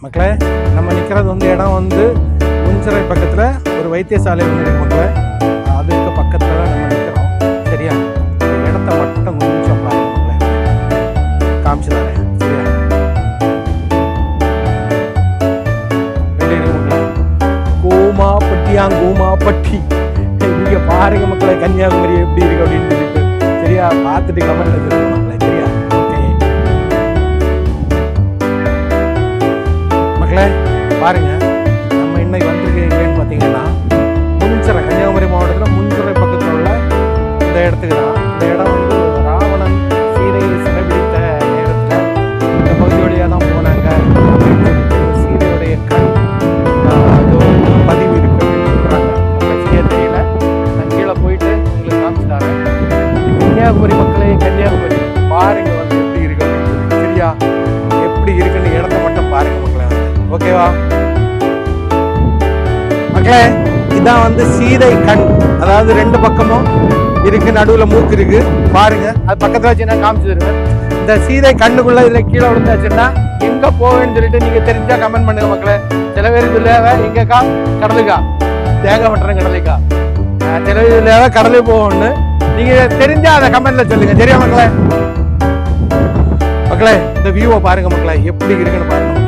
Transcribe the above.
மக்களே, நம்ம நிற்கிறது வந்து இடம் வந்து முன்சிறை பக்கத்தில் ஒரு வைத்தியசாலை ஒன்று இருக்கு மக்களே. அதுக்கு பக்கத்தில் தான் நம்ம நிற்கிறோம். சரியா? இடத்த மட்டும் கொஞ்சம் பாருங்க மக்களே, காமிச்சு தரேன். சரியா? கூமாப்பட்டி இங்கே பாருங்க மக்களே, கன்னியாகுமரி எப்படி இருக்கு அப்படின்னு சொல்லிட்டு. சரியா? பார்த்துட்டு கமெண்ட்ல சொல்லுங்க மக்களே. சரியா? மக்களே பாருங்க, நம்ம இன்னைக்கு வந்திருக்கு எங்கேன்னு பார்த்தீங்கன்னா முன்சிறை, கன்னியாகுமரி மாவட்டத்தில் முன்சிறை பக்கத்தில் உள்ள இந்த இடத்துக்கு தான். இந்த இடம் வந்து ராவணன் சீதையை சிறைபிடித்த நேரத்தில் இந்த பகுதி வழியாக தான் போனாங்க அப்படின்னு சொல்லிட்டு சீதையுடைய கண் பதிவு இருக்கு அப்படின்னு சொல்கிறாங்க. சரியா தெரியல, நான் கீழே போயிட்டு உங்களுக்கு காமிச்சு தரேன். கன்னியாகுமரி மக்களே, கன்னியாகுமரி பாருங்க வந்து எப்படி இருக்கு அப்படின்னு சொல்லி. சரியா? எப்படி இருக்குன்னு இடத்த மட்டும் பாருங்க மக்களே. ஓகேவா மக்களே? இதான் வந்து சீதை கண், அதாவது ரெண்டு பக்கமும் இருக்கு, நடுவுல மூக்கு இருக்கு பாருங்க. அது பக்கத்துல வச்சு நான் காமிச்சு தருவேன். இந்த சீதை கண்ணுக்குள்ள இதுல கீழே விழுந்தாச்சுன்னா எங்க போவேன்னு சொல்லிட்டு நீங்க தெரிஞ்சா கமெண்ட் பண்ணுங்க மக்களே. சில பேர் சொல்லுவ எங்கக்கா, கடலுக்கா, தேங்காய் பண்றேன் கடலுக்கா, சில பேர் சொல்லுவ கடலுக்கு போவோம்னு. நீங்க தெரிஞ்சா அதை கமெண்ட்ல சொல்லுங்க. சரியா மக்களே? மக்களே இந்த வியூவை பாருங்க மக்களே, எப்படி இருக்குன்னு பாருங்க.